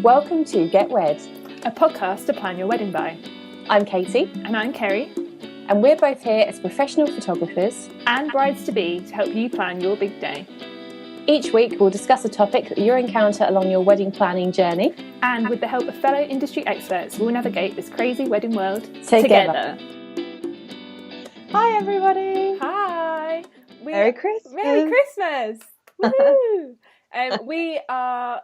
Welcome to Get Wed, a podcast to plan your wedding by. I'm Katie. And I'm Kerrie. And we're both here as professional photographers and brides-to-be to help you plan your big day. Each week we'll discuss a topic that you'll encounter along your wedding planning journey. And with the help of fellow industry experts, we'll navigate this crazy wedding world together. Hi everybody. Hi. Merry Christmas. Merry Christmas. Woo! We are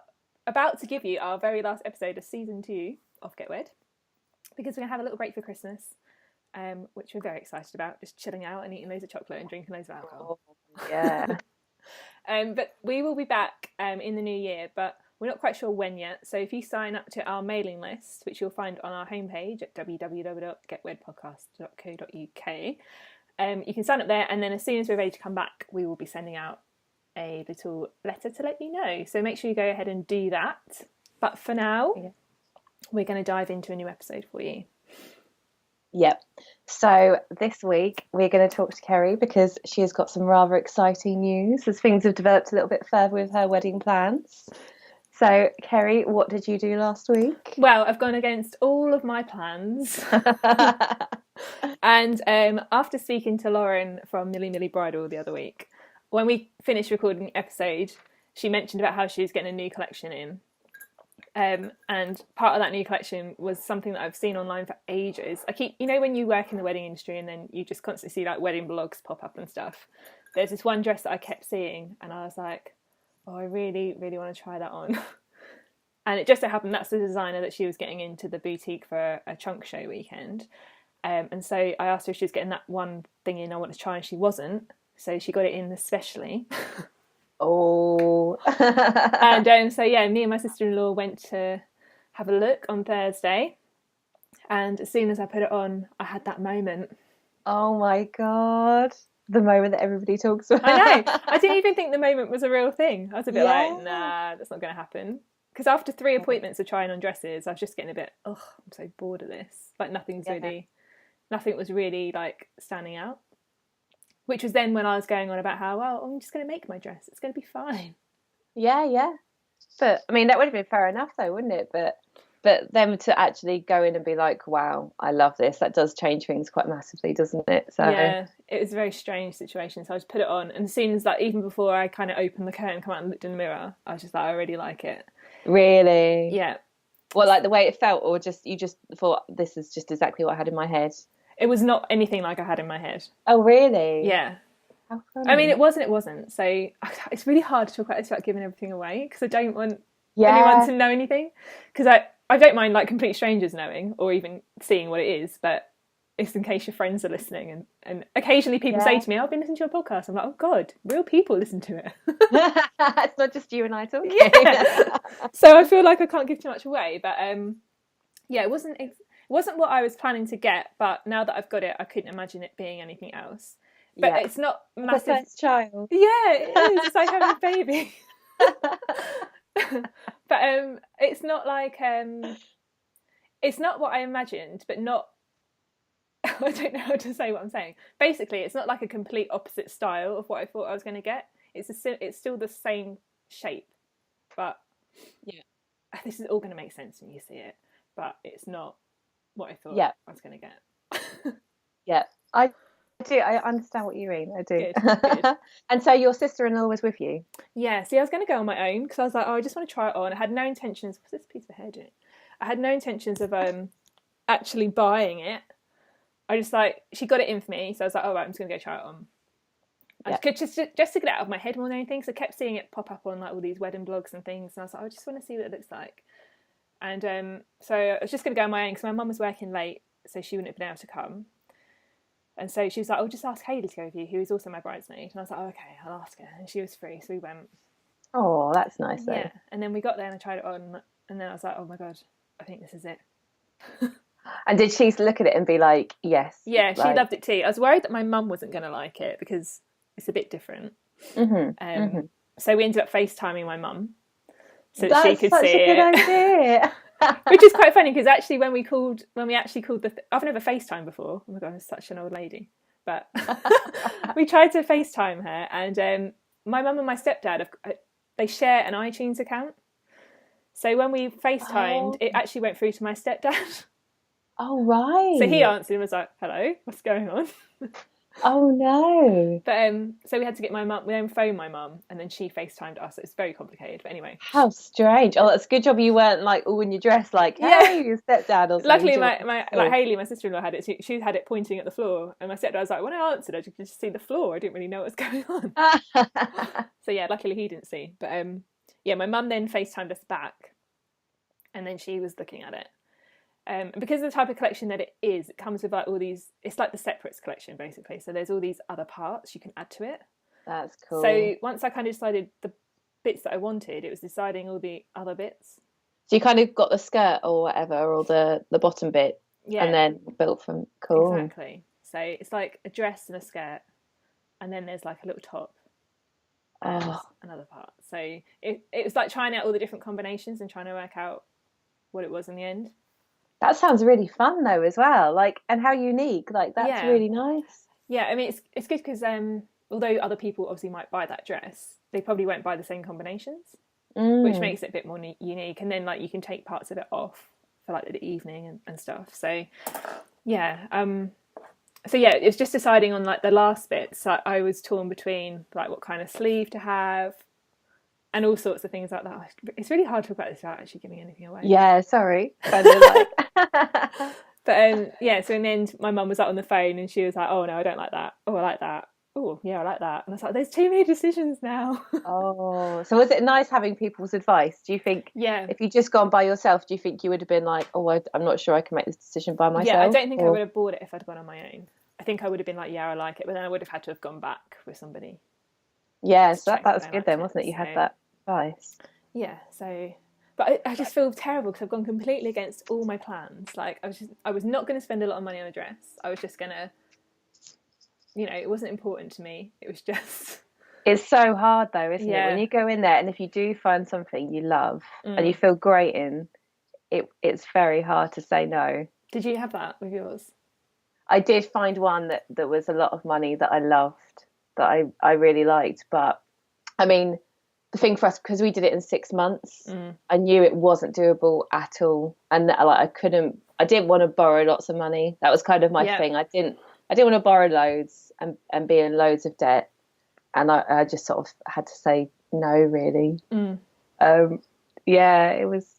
about to give you our very last episode of season 2 of Get Wed, because we're going to have a little break for Christmas, which we're very excited about, just chilling out and eating loads of chocolate and drinking loads of alcohol. Oh, yeah. But we will be back in the new year, but we're not quite sure when yet. So if you sign up to our mailing list, which you'll find on our homepage at www.getwedpodcast.co.uk, you can sign up there, and then as soon as we're ready to come back, we will be sending out a little letter to let you know. So make sure you go ahead and do that. But for now, we're going to dive into a new episode for you. Yep. So this week we're going to talk to Kerrie because she has got some rather exciting news as things have developed a little bit further with her wedding plans. So Kerrie, what did you do last week? Well, I've gone against all of my plans. And after speaking to Lauren from Millie Millie Bridal the other week, when we finished recording the episode, she mentioned about how she was getting a new collection in. And part of that new collection was something that I've seen online for ages. When you work in the wedding industry and then you just constantly see like wedding blogs pop up and stuff, there's this one dress that I kept seeing and I was like, oh, I really, really want to try that on. And it just so happened that's the designer that she was getting into the boutique for a trunk show weekend. And so I asked her if she was getting that one thing in I wanted to try, and she wasn't. So she got it in especially. Oh. And me and my sister-in-law went to have a look on Thursday, and as soon as I put it on, I had that moment. Oh my god, the moment that everybody talks about. I know. I didn't even think the moment was a real thing. I was a bit like, nah, that's not going to happen. Because after 3 appointments of trying on dresses, I was just getting a bit, I'm so bored of this. Like nothing was really like standing out. Which was then when I was going on about how, well, I'm just going to make my dress. It's going to be fine. Yeah. But, I mean, that would have been fair enough though, wouldn't it? But them to actually go in and be like, wow, I love this. That does change things quite massively, doesn't it? So yeah, it was a very strange situation. So I just put it on. And as soon as even before I kind of opened the curtain, come out and looked in the mirror, I was just like, I really like it. Really? Yeah. Well, like the way it felt, or you just thought, this is just exactly what I had in my head? It was not anything like I had in my head. Oh, really? Yeah. How funny. I mean, it wasn't. So it's really hard to talk about this without giving everything away, because I don't want anyone to know anything. Because I don't mind like complete strangers knowing or even seeing what it is, but it's in case your friends are listening. And occasionally people say to me, I've been listening to your podcast. I'm like, oh God, real people listen to it. It's not just you and I talking. Yeah. So I feel like I can't give too much away. But it wasn't what I was planning to get, but now that I've got it, I couldn't imagine it being anything else. But it's not massive. The first child. Yeah, it is. It's like having a baby. But it's not like it's not what I imagined, but not. I don't know how to say what I'm saying. Basically, it's not like a complete opposite style of what I thought I was going to get. It's still the same shape, but this is all going to make sense when you see it. But it's not what I thought I was going to get. Yeah, I do. I understand what you mean. I do. Good. And so your sister-in-law was with you? Yeah. See, I was going to go on my own because I was like, I just want to try it on. I had no intentions. What's this piece of hair doing? I had no intentions of actually buying it. I just she got it in for me, so I was like, all right, I'm just going to go try it on. I could just to get it out of my head more than anything, because I kept seeing it pop up on like all these wedding blogs and things, and I was like, I just want to see what it looks like. And so I was just going to go on my own because my mum was working late, so she wouldn't have been able to come. And so she was like, just ask Hayley to go with you, who is also my bridesmaid. And I was like, okay, I'll ask her. And she was free, so we went. Oh, that's nice though. Yeah, and then we got there and I tried it on, and then I was like, oh my God, I think this is it. And did she look at it and be like, yes? Yeah, she loved it too. I was worried that my mum wasn't going to like it because it's a bit different. So we ended up FaceTiming my mum so that she could see it. That's such a good idea. Which is quite funny because actually when we actually called I've never FaceTimed before. Oh my God, I'm such an old lady. But we tried to FaceTime her, and my mum and my stepdad, they share an iTunes account. So when we FaceTimed, Oh, it actually went through to my stepdad. oh So he right. answered and was like, "Hello, what's going on?" Oh no. But so we had to get my mum. We then phoned my mum, and then she FaceTimed us. It was very complicated. But anyway, How strange. Oh, that's a good job you weren't like all in your dress, like, yeah. hey, your stepdad or something. Luckily, Do you my, want my to like talk? Hayley, my sister-in-law, had it. She had it pointing at the floor, and my stepdad was like, when I answered, I could just see the floor. I didn't really know what was going on. So yeah, luckily he didn't see. But yeah, my mum then FaceTimed us back, and then she was looking at it. And because of the type of collection that it is, it comes with like all these. It's like the separates collection basically. So there's all these other parts you can add to it. That's cool. So once I kind of decided the bits that I wanted, it was deciding all the other bits. So you kind of got the skirt or whatever, or the bottom bit, and Yeah, then built from cool. exactly. So it's like a dress and a skirt, and then there's like a little top and Oh, another part. So it was like trying out all the different combinations and trying to work out what it was in the end. that sounds really fun though as well. Like, and how unique. Like, that's Yeah, really nice. yeah. I mean, it's good because although other people obviously might buy that dress, they probably won't buy the same combinations, which Mm. makes it a bit more unique. And then like you can take parts of it off for like the evening and stuff. So yeah, so yeah, it's just deciding on like the last bits. So I was torn between like what kind of sleeve to have and all sorts of things like that. It's really hard to talk about this without actually giving anything away. Yeah, sorry. Kind of like. But yeah, so in the end, my mum was like on the phone and she was like, "Oh no, I don't like that. Oh, I like that. Oh yeah, I like that." And I was like, "There's too many decisions now." Oh, so was it nice having people's advice? Do you think Yeah, if you just gone by yourself, do you think you would have been like, oh, I'm not sure I can make this decision by yeah. I myself? don't think I Or would have bought it if I'd gone on my own. I think I would have been like, "Yeah, I like it," but then I would have had to have gone back with somebody yeah, to so that, check that that was they good liked then, it. wasn't it? You had So that advice. yeah, so but I just feel terrible because I've gone completely against all my plans. Like I was not going to spend a lot of money on a dress. I was just gonna, it wasn't important to me. It was just It's so hard though, isn't it? When yeah. you go in there and if you do find something you love and you Mm. feel great in, it's very hard to say no. Did you have that with yours? I did find one that was a lot of money that I loved, that I really liked. But I mean, the thing for us, because we did it in 6 months, Mm. I knew it wasn't doable at all. And like I didn't want to borrow lots of money. That was kind of my Yeah. thing. I didn't want to borrow loads and be in loads of debt. And I just sort of had to say no, really. Mm. Um, it was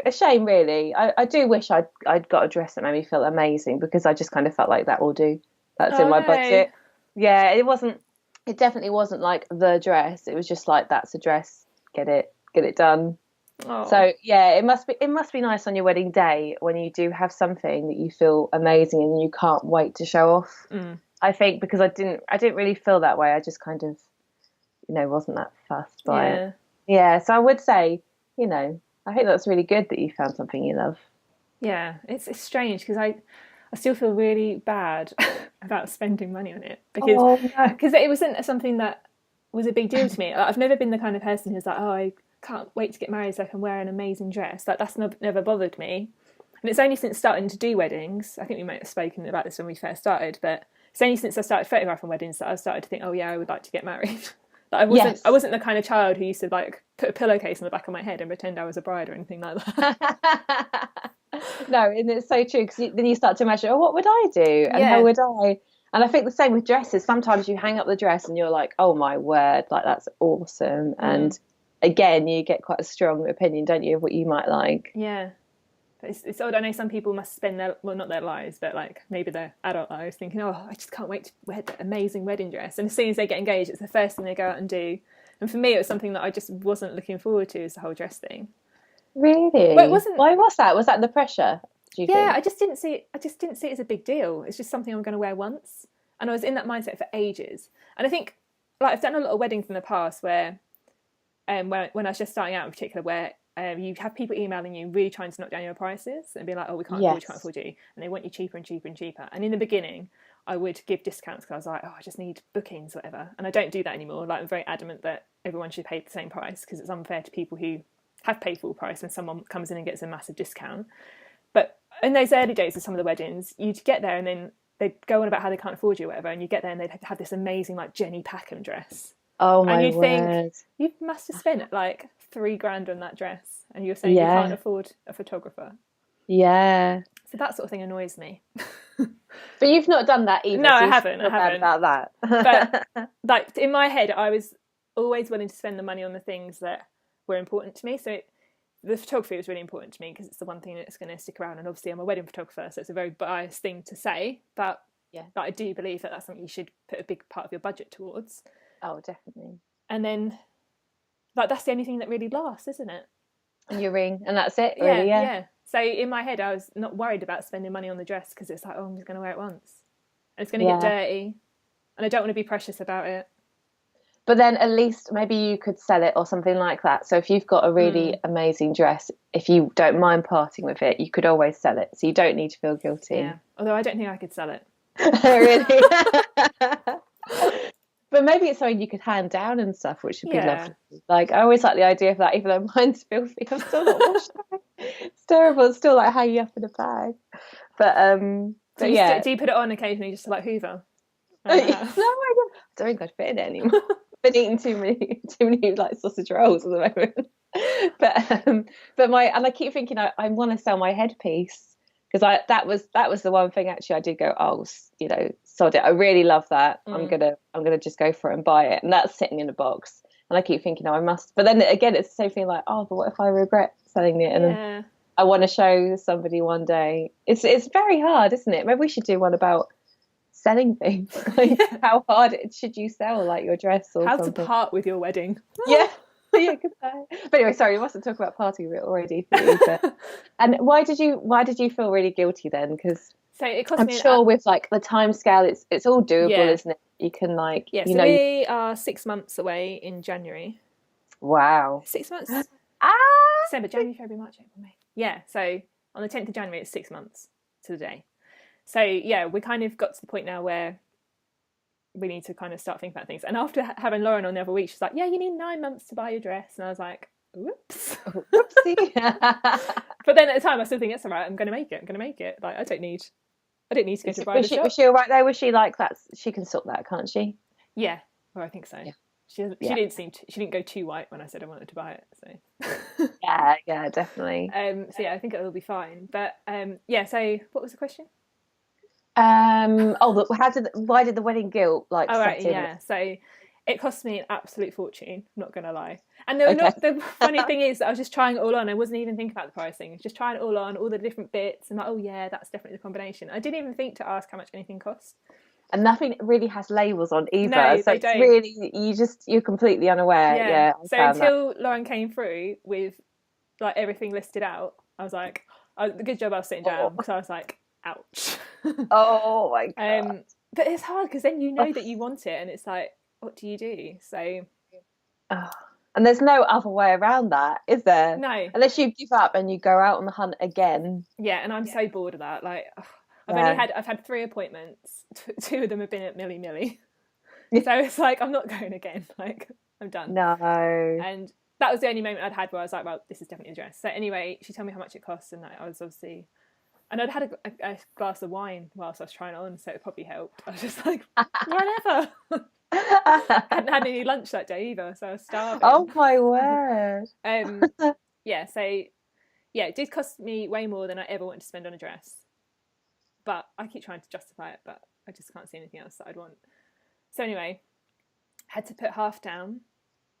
a shame really. I do wish I'd got a dress that made me feel amazing because I just kind of felt like that will do. That's in Oh my no. budget. Yeah, it definitely wasn't like the dress. It was just like that's a dress. Get it done. Oh. So yeah, it must be nice on your wedding day when you do have something that you feel amazing and you can't wait to show off. Mm. I think because I didn't really feel that way. I just kind of wasn't that fussed by it. Yeah. Yeah, so I would say, I think that's really good that you found something you love. Yeah. It's strange because I still feel really bad about spending money on it Oh no. because it wasn't something that was a big deal to me. Like, I've never been the kind of person who's like, oh, I can't wait to get married so I can wear an amazing dress. Like that's never bothered me. And it's only since starting to do weddings, I think we might have spoken about this when we first started, but it's only since I started photographing weddings that I started to think, oh yeah, I would like to get married. Like Yes. I wasn't the kind of child who used to like put a pillowcase on the back of my head and pretend I was a bride or anything like that. No, and it's so true because then you start to imagine, oh, what would I do and how Yeah. would I? And I think the same with dresses. Sometimes you hang up the dress and you're like, oh my word, like that's awesome. Mm. And again, you get quite a strong opinion, don't you, of what you might like. Yeah. But it's odd. I know some people must spend not their lives, but like maybe their adult lives thinking, oh, I just can't wait to wear that amazing wedding dress. And as soon as they get engaged, it's the first thing they go out and do. And for me, it was something that I just wasn't looking forward to, is the whole dress thing. Well, it Really? wasn't. Why was that? Was that the pressure, do you Yeah, think? I just didn't see it as a big deal. It's just something I'm going to wear once, and I was in that mindset for ages. And I think, like, I've done a lot of weddings in the past where, when I was just starting out in particular, where you have people emailing you really trying to knock down your prices and be like, oh, we can't Yes. afford you, and they want you cheaper and cheaper and cheaper. And in the beginning, I would give discounts because I was like, oh, I just need bookings, whatever. And I don't do that anymore. Like, I'm very adamant that everyone should pay the same price because it's unfair to people who have paid full price when someone comes in and gets a massive discount. But in those early days of some of the weddings, you'd get there and then they'd go on about how they can't afford you or whatever, and you get there and they'd have this amazing like Jenny Packham dress. Oh And my you'd think, word. you must have spent like 3 grand on that dress, and you're saying you Yeah. can't afford a photographer. Yeah. So that sort of thing annoys me. But you've not done that either. No, so I you haven't. feel bad about that. But like in my head, I was always willing to spend the money on the things that were important to me. So the photography was really important to me because it's the one thing that's going to stick around. And obviously, I'm a wedding photographer, so it's a very biased thing to say. But Yeah. I do believe that that's something you should put a big part of your budget towards. Oh, definitely. And then, like, that's the only thing that really lasts, isn't it? And your ring, and that's it, really. Yeah. So in my head, I was not worried about spending money on the dress because it's like, oh, I'm just going to wear it once, and it's going to get dirty, and I don't want to be precious about it. But then at least maybe you could sell it or something like that. So if you've got a really amazing dress, if you don't mind parting with it, you could always sell it. So you don't need to feel guilty. Yeah. Although I don't think I could sell it. Really? But maybe it's something you could hand down and stuff, which would be lovely. Like, I always like the idea of that, even though mine's filthy. I'm still not washed out. It's terrible. It's still like hanging up in a bag. But do you put it on occasionally just to like hoover? No, I don't think I'd fit in it anymore. I've been eating too many like sausage rolls at the moment. But I keep thinking I want to sell my headpiece because that was the one thing actually I did go, oh, sod it, I really love that. I'm gonna just go for it and buy it, and that's sitting in a box. And I keep thinking, I must. But then again, it's the same thing. Like, oh, but what if I regret selling it? And I want to show somebody one day. It's very hard, isn't it? Maybe we should do one about selling things. Like, how hard should you sell, like, your dress or how something? to part with your wedding. Yeah. But anyway, sorry, we mustn't talk about parting with it already. And why did you feel really guilty then? Because so it cost I'm me sure with like the time scale, it's all doable, isn't it? You can like, so we are 6 months away in January. Wow. 6 months. December, January, February, March, April, May. Yeah, so on the 10th of January, it's 6 months to the day. So yeah, we kind of got to the point now where we need to kind of start thinking about things. And after having Lauren on the other week, she's like, yeah, you need 9 months to buy your dress. And I was like, whoops. Whoopsie. But then at the time, I still think, it's all right, I'm going to make it. Like, I don't need to go to a bridal shop. Was she all right there? Was she like that? She can sort that, can't she? Yeah, well, I think so. Yeah. She didn't go too white when I said I wanted to buy it. So yeah, definitely. So yeah, I think it'll be fine. But so what was the question? Why did the wedding guilt set in? Yeah. So it cost me an absolute fortune, I'm not gonna lie. And the funny thing is that I was just trying it all on. I wasn't even thinking about the pricing. I was just trying it all on, all the different bits, and like, oh yeah, that's definitely the combination. I didn't even think to ask how much anything cost. And nothing really has labels on either. No, so it's really, you're completely unaware. Yeah. So until Lauren came through with like everything listed out, I was like, the good job I was sitting down, because I was like, ouch. Oh my god. But it's hard because then you know that you want it, and it's like, what do you do? So and there's no other way around that, is there? No, unless you give up and you go out on the hunt again. Yeah, and I'm so bored of that. Like, I've had 3 appointments. 2 of them have been at Millie Millie. So it's like, I'm not going again. Like, I'm done. No. And that was the only moment I'd had where I was like, well, this is definitely a dress. So anyway, she told me how much it costs, and I was obviously, and I'd had a glass of wine whilst I was trying it on, so it probably helped. I was just like, whatever. I hadn't had any lunch that day either, so I was starving. Oh my word. It did cost me way more than I ever wanted to spend on a dress. But I keep trying to justify it, but I just can't see anything else that I'd want. So anyway, had to put half down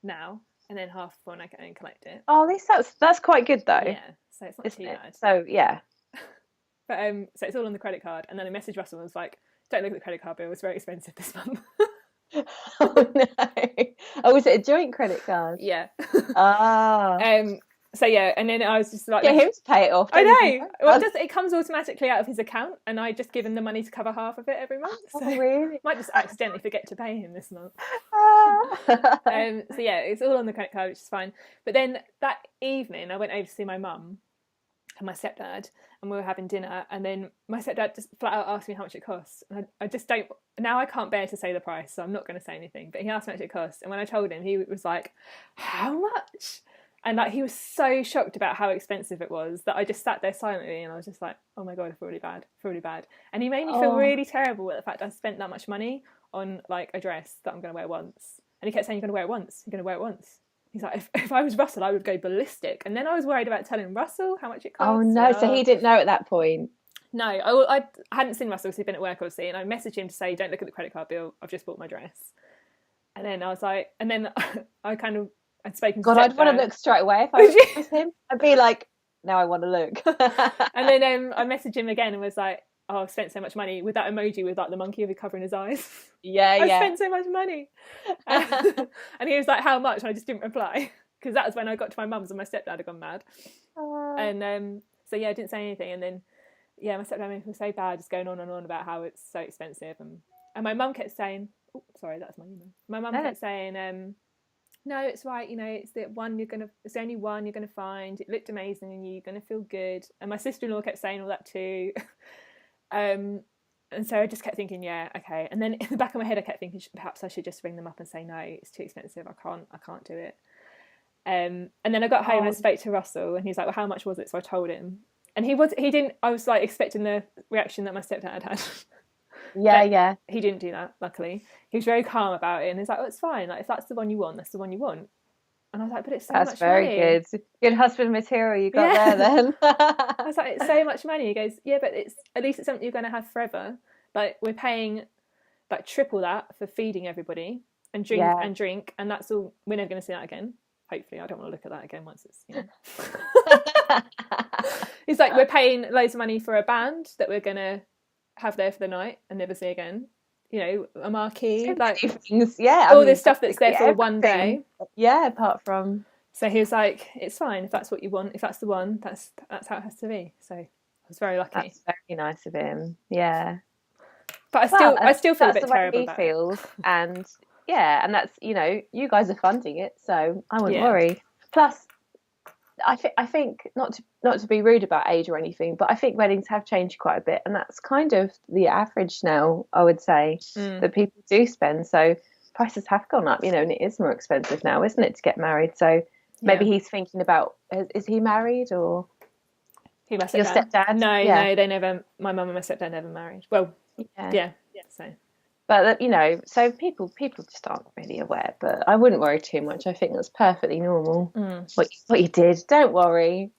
now, and then half when I go and collect it. Oh, at least that's quite good though. Yeah, so it's not too bad. So yeah. But so it's all on the credit card, and then I messaged Russell and was like, "Don't look at the credit card bill; it's very expensive this month." Oh no! Oh, was it a joint credit card? Yeah. So yeah, and then I was just like, get him to pay it off. I know. Well, it comes automatically out of his account, and I just give him the money to cover half of it every month. So really? Might just accidentally forget to pay him this month. So yeah, it's all on the credit card, which is fine. But then that evening, I went over to see my mum and my stepdad, and we were having dinner, and then my stepdad just flat out asked me how much it costs. And I just don't. Now I can't bear to say the price, so I'm not going to say anything. But he asked me how much it cost, and when I told him, he was like, "How much?" And like, he was so shocked about how expensive it was that I just sat there silently, and I was just like, oh my god, I feel really bad. And he made me feel really terrible at the fact I spent that much money on like a dress that I'm going to wear once. And he kept saying, you're going to wear it once, He's like, if I was Russell, I would go ballistic. And then I was worried about telling Russell how much it Oh costs. no, so he didn't know at that point. No, I hadn't seen Russell because he'd been at work, obviously, and I messaged him to say, don't look at the credit card bill, I've just bought my dress. And then I was like, and then I'd spoken to God, I'd want to look straight away if I was him. I'd be like, now I want to look. And then I messaged him again and was like, oh, I've spent so much money, with that emoji with like the monkey covering his eyes. I spent so much money. And he was like, how much? And I just didn't reply because that was when I got to my mum's and my stepdad had gone mad. And so yeah, I didn't say anything. And then yeah, my stepdad made me feel so bad, just going on and on about how it's so expensive. And my mum kept saying, oh, sorry, that's my email. My mum kept saying, no, it's right, you know, it's the only one you're gonna find. It looked amazing and you're gonna feel good. And my sister-in-law kept saying all that too. And so I just kept thinking, yeah, okay. And then in the back of my head I kept thinking perhaps I should just ring them up and say, no, it's too expensive, I can't do it. And then I got home and I spoke to Russell and he's like, well, how much was it? So I told him. And I was like expecting the reaction that my stepdad had. Yeah. He didn't do that, luckily. He was very calm about it and he's like, oh, it's fine. Like, if that's the one you want, that's the one you want. And I was like, but it's so much money. That's very good. Good husband material you got there then. I was like, it's so much money. He goes, yeah, but at least it's something you're going to have forever. Like, we're paying like triple that for feeding everybody and drink, and that's all. We're never going to see that again. Hopefully, I don't want to look at that again once it's, you know. He's like, we're paying loads of money for a band that we're going to have there for the night and never see again. You know, a marquee, like things. All this stuff that's there for one day. Yeah, apart from. So he was like, it's fine if that's what you want. If that's the one, that's how it has to be. So I was very lucky. That's very nice of him. Yeah. But I still feel a bit terrible about it. Feels, and yeah, and that's, you know, you guys are funding it, so I wouldn't worry. Plus, I think not to be rude about age or anything, but I think weddings have changed quite a bit, and that's kind of the average now, I would say, that people do spend. So prices have gone up, you know, and it is more expensive now, isn't it, to get married? So maybe he's thinking about, is he married or? Who, my stepdad? Your stepdad? No, they never. My mum and my stepdad never married. Well, yeah. So. But, you know, so people just aren't really aware. But I wouldn't worry too much. I think that's perfectly normal. What you did, don't worry.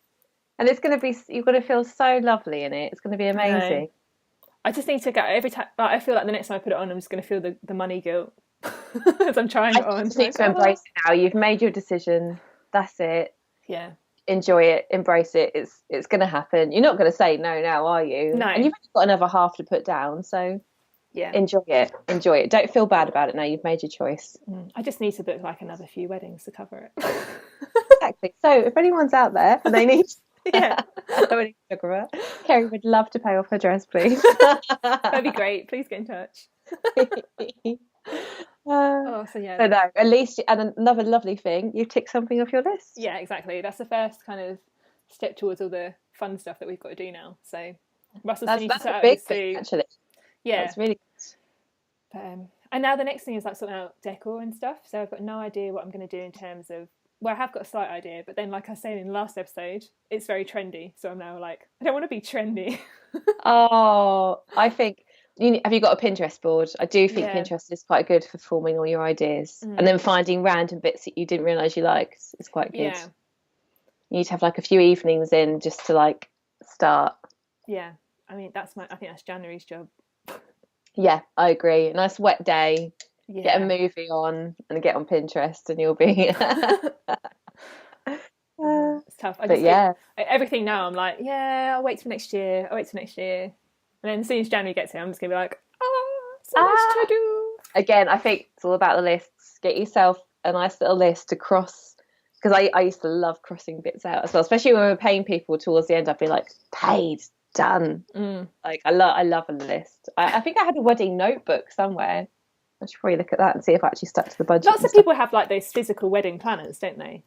And it's going to be, you're going to feel so lovely in it. It's going to be amazing. I just need to go every time. I feel like the next time I put it on, I'm just going to feel the money guilt as I'm trying it on. I just need to embrace it now. You've made your decision. That's it. Yeah. Enjoy it, embrace it. It's going to happen. You're not going to say no now, are you? No. And you've only got another half to put down, so yeah, enjoy it. Don't feel bad about it now. You've made your choice. I just need to book like another few weddings to cover it. Exactly. So if anyone's out there and they need a wedding photographer, Kerrie would love to pay off her dress, please. That'd be great. Please get in touch. So no, at least, and another lovely thing, you tick something off your list. Yeah, exactly. That's the first kind of step towards all the fun stuff that we've got to do now. So Russell's going to set out his suit. Actually, yeah, that's really good. But, and now the next thing is like sorting out decor and stuff. So I've got no idea what I'm going to do in terms of. Well, I have got a slight idea, but then, like I said in the last episode, it's very trendy. So I'm now like, I don't want to be trendy. I think. Have you got a Pinterest board? I do think Pinterest is quite good for forming all your ideas, and then finding random bits that you didn't realise you liked is quite good. Yeah. You need to have like a few evenings in just to like start. Yeah, I mean I think that's January's job. Yeah, I agree. A nice wet day, get a movie on, and get on Pinterest, and you'll be. It's tough. Everything now I'm like, I'll wait till next year. And then as soon as January gets here, I'm just going to be like, so much to do. Again, I think it's all about the lists. Get yourself a nice little list to cross. Because I used to love crossing bits out as well. Especially when we were paying people towards the end, I'd be like, paid, done. Like, I love a list. I think I had a wedding notebook somewhere. I should probably look at that and see if I actually stuck to the budget. Lots of people have like those physical wedding planners, don't they?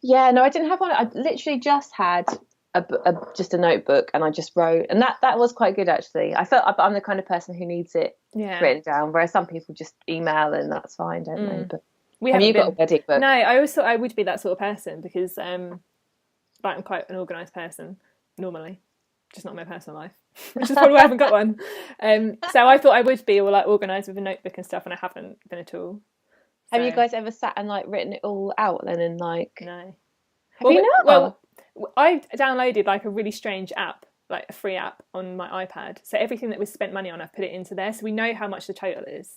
Yeah, no, I didn't have one. I literally just had just a notebook, and I just wrote, and that was quite good actually. I felt I'm the kind of person who needs it written down, whereas some people just email and that's fine, don't they? But have you got a wedding book? No, I always thought I would be that sort of person because I'm quite an organised person normally, just not in my personal life, which is probably why I haven't got one. So I thought I would be all like organised with a notebook and stuff, and I haven't been at all. Have you guys ever sat and like written it all out then and like? No. Have you not? Well, I downloaded like a really strange app, like a free app on my iPad. So everything that we spent money on, I've put it into there. So we know how much the total is.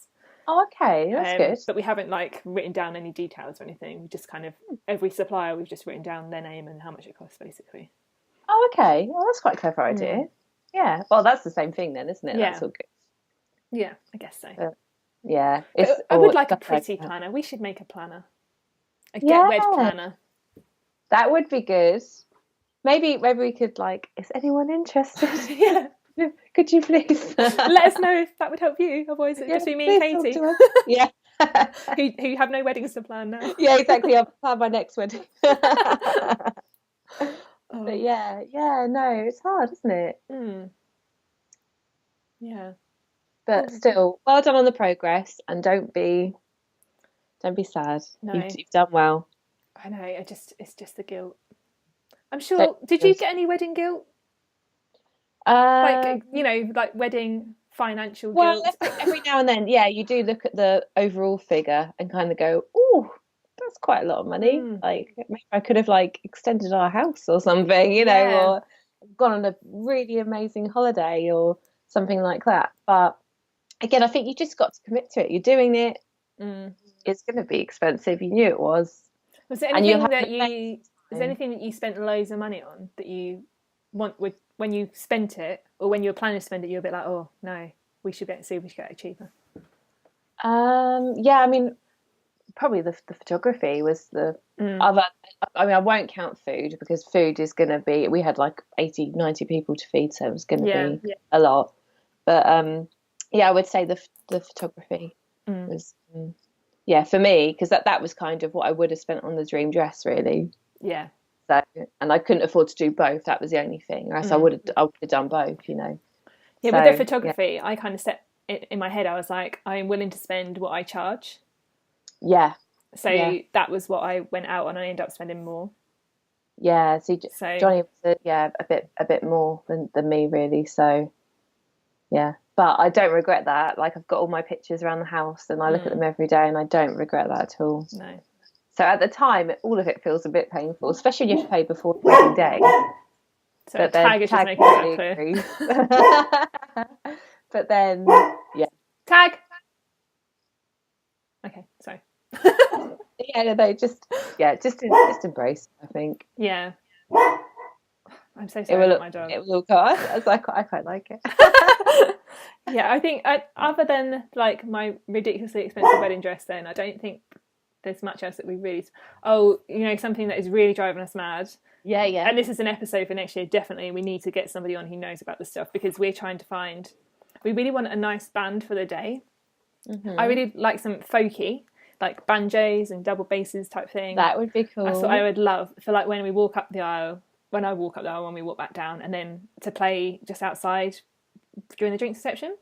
Oh, okay, that's good. But we haven't like written down any details or anything. We just kind of, every supplier, we've just written down their name and how much it costs, basically. Oh, okay. Well, that's quite a clever idea. Yeah. Well, that's the same thing then, isn't it? Yeah. That's all good. Yeah, I guess so. Yeah. I would like a pretty planner. We should make a planner. A get wed planner. That would be good. Maybe we could like, is anyone interested? Yeah. Could you please let us know if that would help you? Otherwise, it'd just be me and Katie. Yeah. who have no weddings to plan now. Yeah, exactly. I'll plan my next wedding. But yeah, no, it's hard, isn't it? Yeah. But still, well done on the progress, and don't be sad. No. You've done well. I know. It's just the guilt. I'm sure. Did you get any wedding guilt? Like like wedding financial guilt. Well, every now and then, yeah, you do look at the overall figure and kind of go, "Oh, that's quite a lot of money." Like maybe I could have like extended our house or something, or gone on a really amazing holiday or something like that. But again, I think you just got to commit to it. You're doing it. It's going to be expensive. You knew it was. Was there anything that you spent loads of money on that you when you spent it, or when you were planning to spend it, you were a bit like, oh no, we should get it cheaper? Yeah, I mean, probably the photography was the other. I mean, I won't count food because food is going to be. We had like 80, 90 people to feed, so it was going to be a lot. But I would say the photography was for me, because that was kind of what I would have spent on the dream dress, really. Yeah. So, and I couldn't afford to do both. That was the only thing. Or else I would have done both, Yeah, so, with the photography, I kind of set it in my head. I was like, I'm willing to spend what I charge. Yeah. So that was what I went out on, and I ended up spending more. Yeah. So Johnny was a bit more than me, really. So yeah, but I don't regret that. Like I've got all my pictures around the house, and I look at them every day, and I don't regret that at all. No. So at the time, all of it feels a bit painful, especially when you have to pay before the wedding day. So but tag is just making that clear. But then, Tag! Okay, sorry. They just embrace it, I think. Yeah. I'm so sorry about my dog. It will look hard. I quite like it. Yeah, I think other than like my ridiculously expensive wedding dress, then I don't think there's much else that we really. Something that is really driving us mad. Yeah. And this is an episode for next year. Definitely, we need to get somebody on who knows about this stuff, because we're trying to find. We really want a nice band for the day. I really like some folky, like banjos and double basses type thing. That would be cool. That's what I would love for like when we walk up the aisle. When I walk up the aisle, when we walk back down, and then to play just outside during the drinks reception.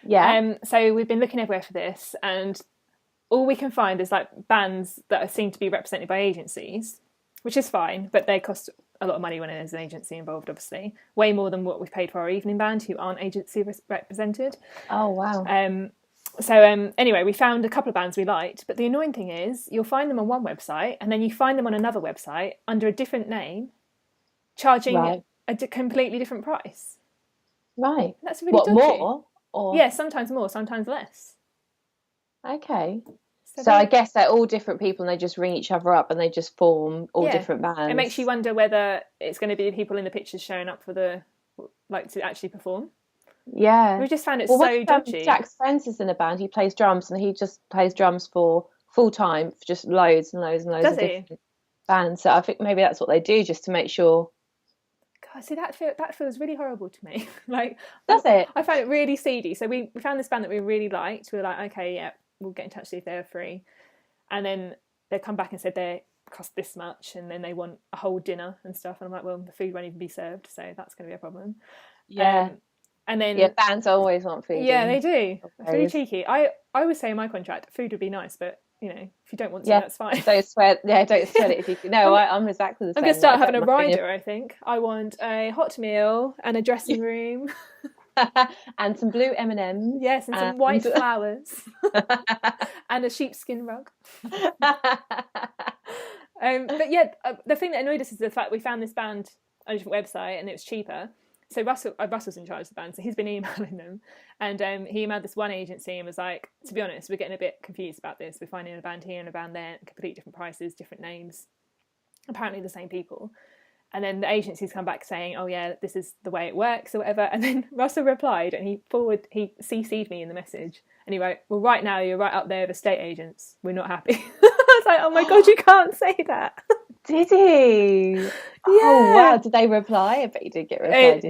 Yeah. So we've been looking everywhere for this, and all we can find is like bands that seem to be represented by agencies, which is fine, but they cost a lot of money when there's an agency involved, obviously. Way more than what we've paid for our evening band, who aren't agency represented. Oh, wow. Anyway, we found a couple of bands we liked, but the annoying thing is you'll find them on one website, and then you find them on another website under a different name, charging a completely different price. Right. That's really dodgy. More? Or... Yeah, sometimes more, sometimes less. Okay. So I guess they're all different people, and they just ring each other up, and they just form all different bands. It makes you wonder whether it's going to be the people in the pictures showing up for to actually perform. Yeah. We just found it so dodgy. Jack's friends is in a band. He plays drums, and he just plays drums for full time for just loads and loads and loads of different bands. So I think maybe that's what they do, just to make sure. God, see, that feels really horrible to me. Like, does it? I found it really seedy. So we found this band that we really liked. We were like, okay, yeah, we'll get in touch to see if they're free. And then they come back and said they cost this much, and then they want a whole dinner and stuff. And I'm like, well, the food won't even be served, so that's going to be a problem. Yeah. And then bands always want food. Yeah, they do. It's really cheeky. I would say in my contract, food would be nice, but if you don't want to, that's fine. Don't sweat it if you. No, I'm exactly the same. I'm going to start having a rider. I think I want a hot meal and a dressing room. And some blue M&Ms. Yes, and some white flowers and a sheepskin rug. But yeah, the thing that annoyed us is the fact we found this band on a different website and it was cheaper. So Russell's in charge of the band, so he's been emailing them, and he emailed this one agency and was like, to be honest, we're getting a bit confused about this. We're finding a band here and a band there, completely different prices, different names, apparently the same people. And then the agency's come back saying, oh yeah, this is the way it works or whatever. And then Russell replied and he CC'd me in the message and he wrote, well, right now you're right up there with estate agents. We're not happy. I was like, oh my God, you can't say that. Did he? Yeah. Oh wow! Did they reply? I bet you did get a reply.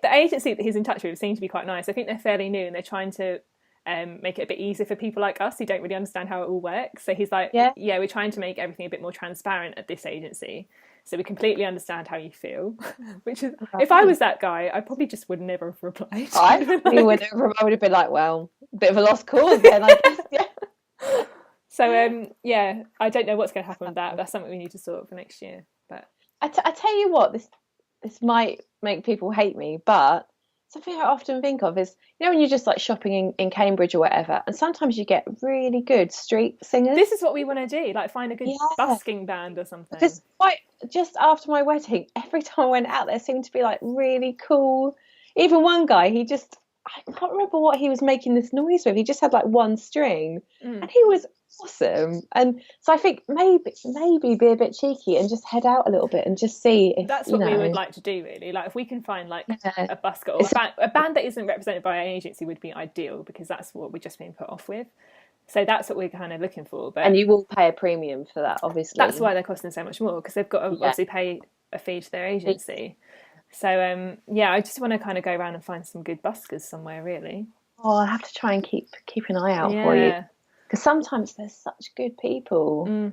The agency that he's in touch with seems to be quite nice. I think they're fairly new and they're trying to make it a bit easier for people like us who don't really understand how it all works. So he's like, yeah, we're trying to make everything a bit more transparent at this agency. So we completely understand how you feel. Which is, if I was that guy, I probably just would never have replied. I would have been like, well, a bit of a lost cause then, I guess. Yeah. So yeah, I don't know what's going to happen with that. That's something we need to sort for next year. But I tell you what, this might make people hate me, but something I often think of is, you know, when you're just like shopping in Cambridge or whatever, and sometimes you get really good street singers. This is what we want to do, like find a good busking band or something. Because just after my wedding, every time I went out, there seemed to be like really cool. Even one guy, I can't remember what he was making this noise with. He just had like one string, and he was awesome. And so I think maybe be a bit cheeky and just head out a little bit and just see if that's what we would like to do, really. Like if we can find like a busker or a band that isn't represented by an agency would be ideal, because that's what we've just been put off with. So that's what we're kind of looking for. But and you will pay a premium for that, obviously. That's why they're costing so much more, because they've got to obviously pay a fee to their agency. So yeah, I just want to kind of go around and find some good buskers somewhere, really. Oh, I have to try and keep an eye out for you, because sometimes there's such good people,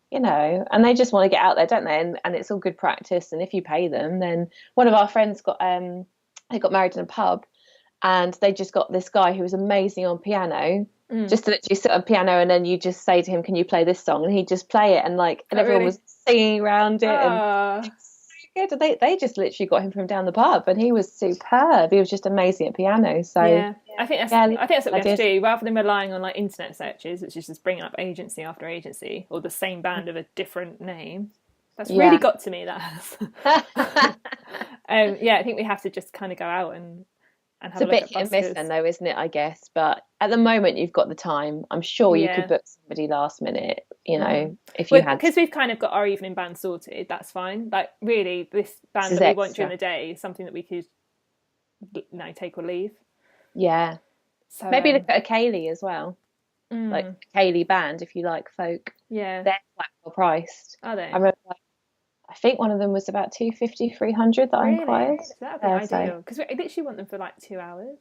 you know, and they just want to get out there, don't they? And it's all good practice. And if you pay them, then one of our friends got married in a pub, and they just got this guy who was amazing on piano. Just to literally sit on piano, and then you just say to him, "Can you play this song?" And he'd just play it, and everyone was singing around it. And good. They just literally got him from down the pub, and he was superb. He was just amazing at piano. So I think that's what we have to do, rather than relying on like internet searches, which is just bringing up agency after agency or the same band of a different name. That's really got to me. That has. I think we have to just kind of go out and have a look at buskers. It's a bit hit and miss then, though, isn't it? I guess, but at the moment you've got the time. I'm sure you could book somebody last minute. You know, if you had, because we've kind of got our evening band sorted. That's fine. Like really, this band that we want during the day is something that we could take or leave. Yeah. So maybe look at a Kerrie as well, like Kerrie band if you like folk. Yeah, they're quite well priced. Are they? I remember. I think one of them was about 250, 300 that I inquired. So that would be ideal, because we literally want them for like 2 hours.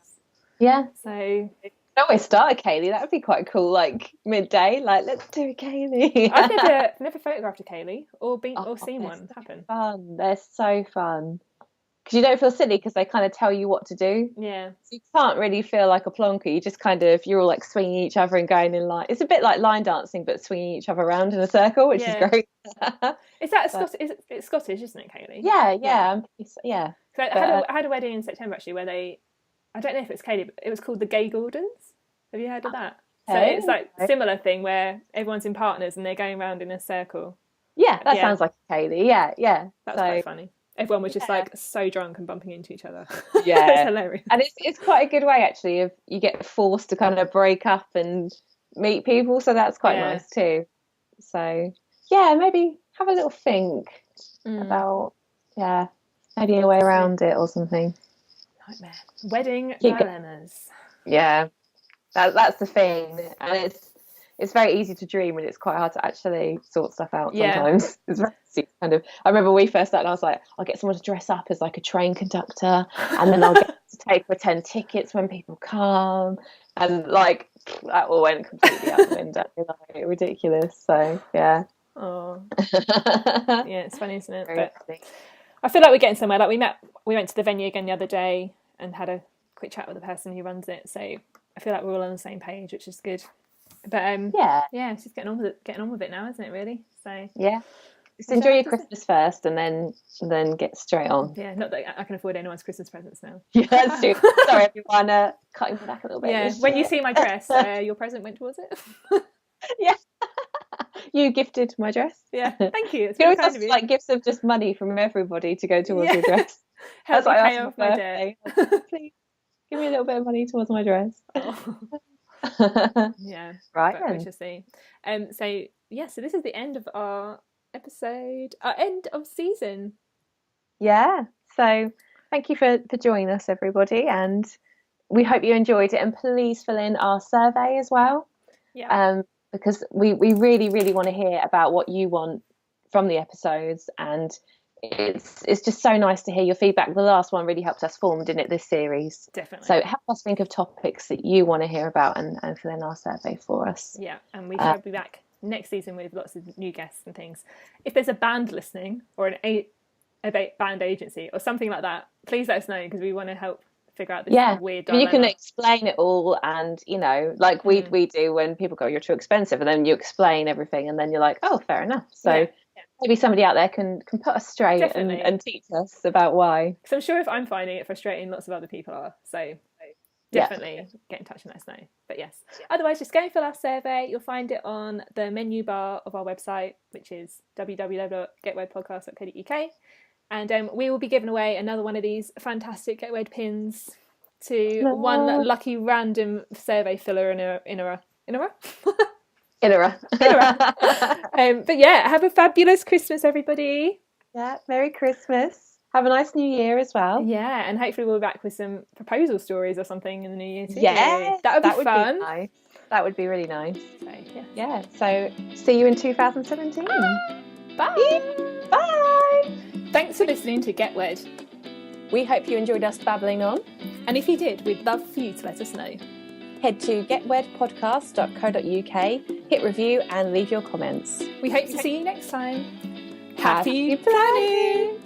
Yeah. So always start a Kerrie. That would be quite cool. Like midday, like let's do a Kerrie. I've never photographed a Kerrie or seen one happen. Fun. They're so fun. Because you don't feel silly, because they kind of tell you what to do. Yeah. So you can't really feel like a plonker. You just you're all like swinging each other and going in line. It's a bit like line dancing, but swinging each other around in a circle, which is great. Is that it's Scottish, isn't it, Kerrie? Yeah. So I had a wedding in September actually where I don't know if it's Kerrie, but it was called the Gay Gordons. Have you heard of that? So it's like a similar thing where everyone's in partners and they're going around in a circle. Yeah, that sounds like a Kerrie. Yeah. That's quite funny. Everyone was just like so drunk and bumping into each other. Yeah. It's hilarious. And it's quite a good way actually if you get forced to kind of break up and meet people, so that's quite nice too. So yeah, maybe have a little think about maybe a way around it or something. Nightmare. Wedding dilemmas. Yeah. That's the thing. And it's very easy to dream, and it's quite hard to actually sort stuff out sometimes. It's very kind of. I remember when we first started, I was like, I'll get someone to dress up as like a train conductor, and then I'll get to take pretend tickets when people come, and like that all went completely out the window. Like, ridiculous. So yeah. Oh. Yeah, it's funny, isn't it? But I feel like we're getting somewhere. Like we went to the venue again the other day and had a quick chat with the person who runs it. So I feel like we're all on the same page, which is good. But it's just getting on with it now, isn't it? Really. So yeah. Just enjoy your Christmas first, and then get straight on. Yeah, not that I can afford anyone's Christmas presents now. Yeah, that's true. Sorry, everyone. Cutting back a little bit. Yeah, when you see my dress, your present went towards it. Yeah. You gifted my dress. Yeah, thank you. It's you really always kind have of you. like gifts of just money from everybody to go towards your dress. Help me pay off my birthday. debt. Please give me a little bit of money towards my dress. Yeah, right. But we shall see. So this is the end of our episode, our end of season. Yeah. So thank you for joining us, everybody, and we hope you enjoyed it. And please fill in our survey as well. Yeah. Because we really, really want to hear about what you want from the episodes, and it's just so nice to hear your feedback. The last one really helped us form, didn't it, this series? Definitely. So help us think of topics that you want to hear about and fill in our survey for us. Yeah, and we shall be back next season with lots of new guests and things. If there's a band listening or a band agency or something like that, please let us know, because we want to help figure out this weird dilemma. You can explain it all, and like we do when people go, you're too expensive, and then you explain everything, and then you're like, oh, fair enough. So maybe somebody out there can put us straight and teach us about why. Because I'm sure if I'm finding it frustrating, lots of other people are. So definitely get in touch and let us know. But yes, otherwise just go and fill our survey. You'll find it on the menu bar of our website, which is www.getwedpodcast.co.uk. And we will be giving away another one of these fantastic Get Wed pins to one lucky random survey filler in a but yeah, have a fabulous Christmas, everybody. Yeah, Merry Christmas. Have a nice New Year as well. Yeah, and hopefully we'll be back with some proposal stories or something in the New Year too. Yeah, that would be fun. Nice. That would be really nice. So, yeah. So see you in 2017. Bye. Bye. Thanks for listening to Get Wed. We hope you enjoyed us babbling on. And if you did, we'd love for you to let us know. Head to getwedpodcast.co.uk, hit review and leave your comments. We hope to see you next time. Happy planning!